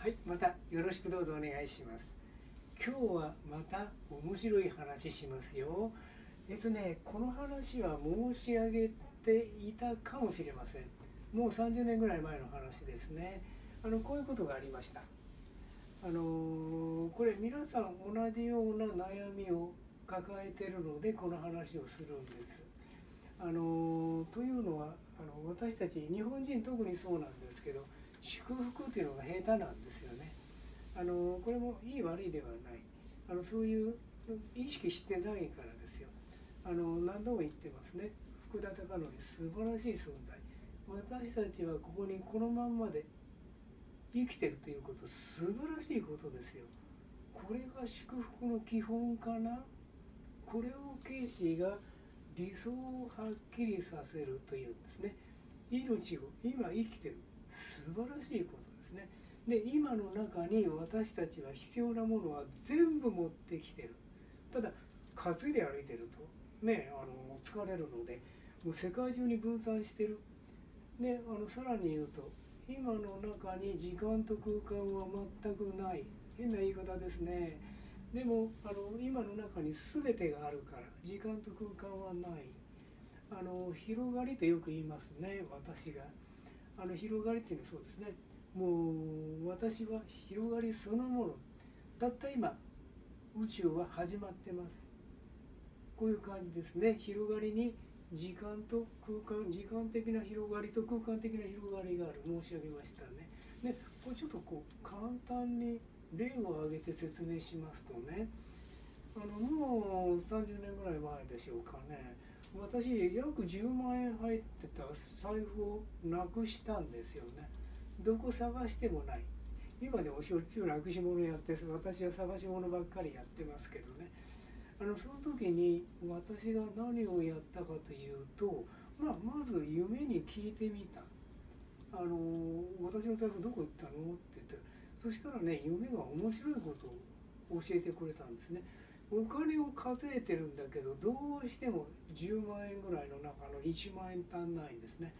はい、またよろしくどうぞお願いします。今日はまた面白い話しますよ。この話は申し上げていたかもしれません。もう30年ぐらい前の話ですね。こういうことがありました。これ皆さん同じような悩みを抱えているのでこの話をするんです。というのは私たち日本人特にそうなんですけど、祝福というのが下手なんですよね。これもいい悪いではない。そういう意識してないからですよ。何度も言ってますね。福田孝則素晴らしい存在。私たちはここにこのまんまで生きてるということ素晴らしいことですよ。これが祝福の基本かな。これをケイシーが理想をはっきりさせるというんですね。命を今生きてる素晴らしいことですね。で今の中に私たちは必要なものは全部持ってきてる。ただ担いで歩いてるとね疲れるのでもう世界中に分散してる。でさらに言うと今の中に時間と空間は全くない。変な言い方ですね。でも今の中に全てがあるから時間と空間はない。広がりとよく言いますね。私が広がりっていうのはそうですね。もう私は広がりそのもの。たった今宇宙は始まってます。こういう感じですね。広がりに時間と空間、時間的な広がりと空間的な広がりがある。申し上げましたね。でこれちょっと簡単に例を挙げて説明しますとね、もう30年ぐらい前でしょうかね。私約10万円入ってた財布をなくしたんですよね。どこ探してもない。今でもしょっちゅうなくし物やって私は探し物ばっかりやってますけどね。その時に私が何をやったかというと、まず夢に聞いてみた。私の財布どこ行ったのって言ったら、そしたらね、夢が面白いことを教えてくれたんですね。お金を数えてるんだけど、どうしても10万円ぐらいの中の1万円足んないんですね。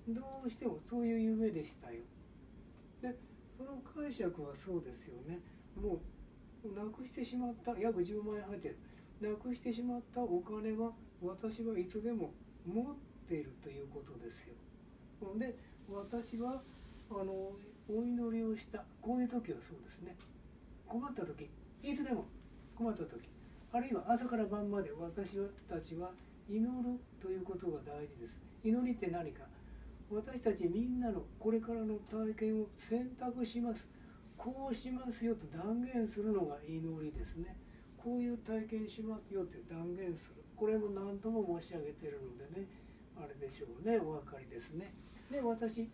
どうしてもそういう夢でしたよ。で、その解釈はそうですよね。もうなくしてしまった約10万円入ってる。なくしてしまったお金は私はいつでも持っているということですよ。で私はお祈りをした。こういう時はそうですね。困った時、いつでも困った時、あるいは朝から晩まで私たちは祈るということが大事です。祈りって何か、私たちみんなのこれからの体験を選択します。こうしますよと断言するのが祈りですね。こういう体験しますよって断言する。これも何度も申し上げているのでね、あれでしょうね、お分かりですね。で私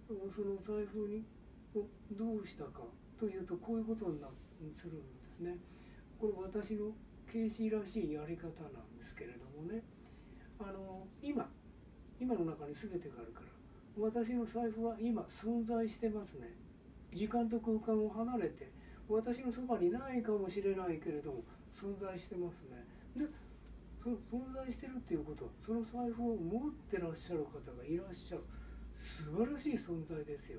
その財布にどうしたかというと、こういうことにするんですね。これ私のケイシーらしいやり方なんですけれどもね、今の中に全てがあるから、私の財布は今存在してますね。時間と空間を離れて私のそばにないかもしれないけれども存在してますね。でその存在してるっていうことは、その財布を持ってらっしゃる方がいらっしゃる素晴らしい存在ですよ。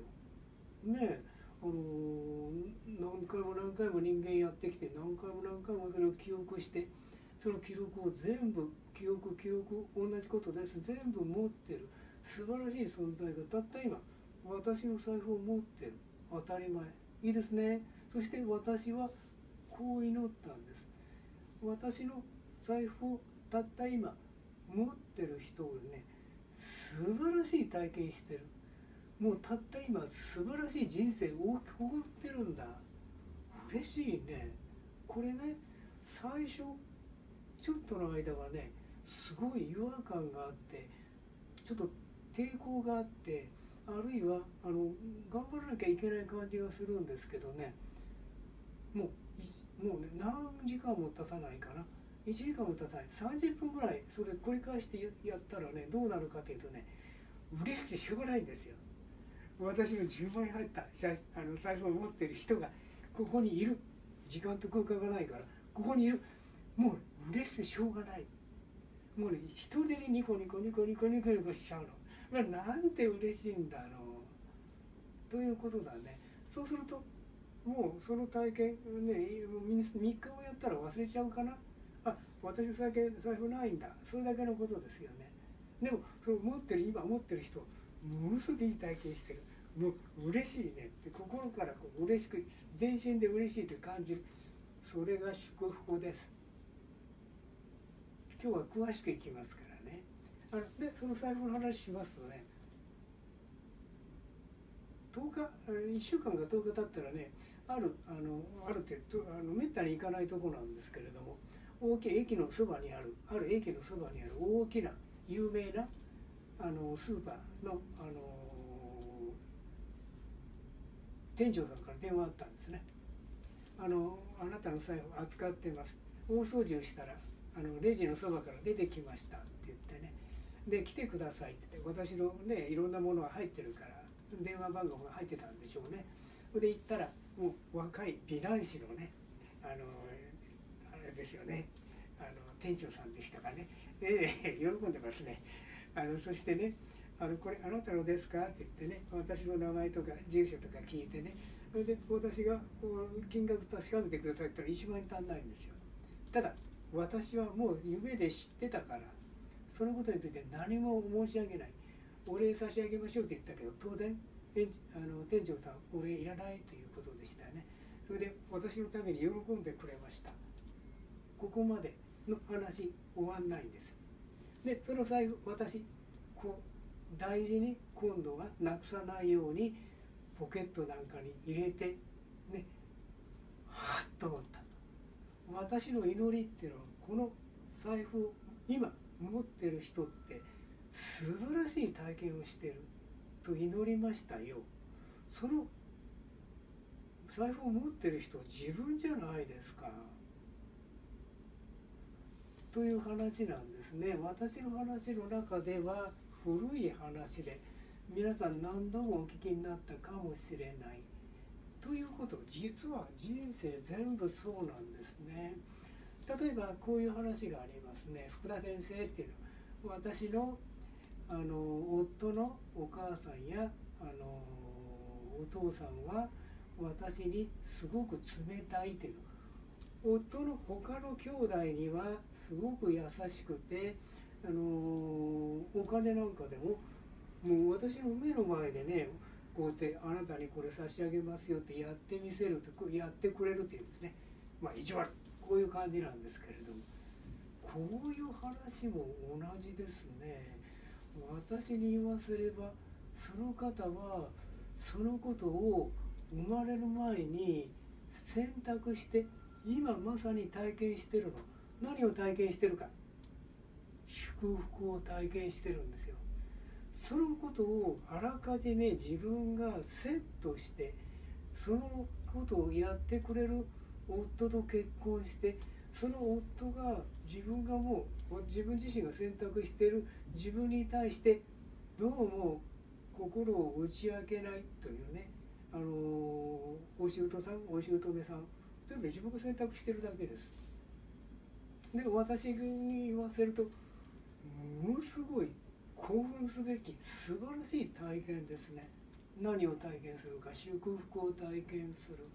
ねえ、何回も何回も人間やってきて、何回も何回もそれを記憶して、その記録を全部記憶同じことです全部持ってる素晴らしい存在がたった今私の財布を持ってる。当たり前。いいですね。そして私はこう祈ったんです。私の財布をたった今持ってる人をね、素晴らしい体験してる。もうたった今素晴らしい人生を送ってるんだ。嬉しいね。これね、最初ちょっとの間はね、すごい違和感があって、ちょっと抵抗があって、あるいは頑張らなきゃいけない感じがするんですけどね、もうね、何時間も経たないかな。1時間も経たない。30分ぐらいそれ繰り返してやったらね、どうなるかというとね、嬉しくてしょうがないんですよ。私の10万円入った財布を持っている人がここにいる。時間と空間がないからここにいる。もう嬉しくてしょうがない。もうね、一人でニコニコニコニコニコニコしちゃうの。なんて嬉しいんだろうということだね。そうするともうその体験ね、3日もやったら忘れちゃうかな。あ、私の財布ないんだ、それだけのことですよね。でもその今持ってる人ものすごくいい体験してる、もう嬉しいねって心からこう嬉しく全身で嬉しいと感じる、それが祝福です。今日は詳しくいきますからね。でその財布の話しますとね、10日1週間か10日経ったらね、あるってめったに行かないとこなんですけれども、大きい駅のそばにある駅のそばにある大きな有名なスーパーの、店長さんから電話あったんですね。あなたの財布扱ってます、大掃除をしたらレジのそばから出てきましたって言ってね、で来てくださいって言って、私のねいろんなものが入ってるから電話番号が入ってたんでしょうね。で行ったらもう若い美男子のねあれですよね、店長さんでしたかね。喜んでますね。そしてね、これあなたのですかって言ってね、私の名前とか住所とか聞いてね、それで私が金額確かめてくださいって言ったら1万円足んないんですよ。ただ私はもう夢で知ってたから、そのことについて何も申し上げない、お礼差し上げましょうって言ったけど、当然店長さんお礼いらないということでしたよね。それで私のために喜んでくれました。ここまでの話終わんないんです。でその財布、私こう大事に今度はなくさないようにポケットなんかに入れてね、はっと思った。私の祈りっていうのは、この財布を今持ってる人って素晴らしい体験をしてると祈りましたよ。その財布を持ってる人は自分じゃないですかという話なんですね。私の話の中では古い話で、皆さん何度もお聞きになったかもしれないということ、実は人生全部そうなんですね。例えばこういう話がありますね。福田先生っていうのは、私の夫のお母さんやお父さんは私にすごく冷たいっていうの。夫の他の兄弟にはすごく優しくて、お金なんかでももう私の目の前でね、こうやってあなたにこれ差し上げますよってやってみせると、やってくれるっていうんですね。まあ意地悪、こういう感じなんですけれども、こういう話も同じですね。私に言わせれば、その方はそのことを生まれる前に選択して、今まさに体験してるの。何を体験してるか、祝福を体験してるんですよ。そのことをあらかじめ自分がセットして、そのことをやってくれる夫と結婚して、その夫が自分自身が選択している自分に対してどうも心を打ち明けないというね、お姑さんお姑さんというのは自分が選択しているだけです。で私に言わせると、ものすごい興奮すべき素晴らしい体験ですね。何を体験するか、祝福を体験する。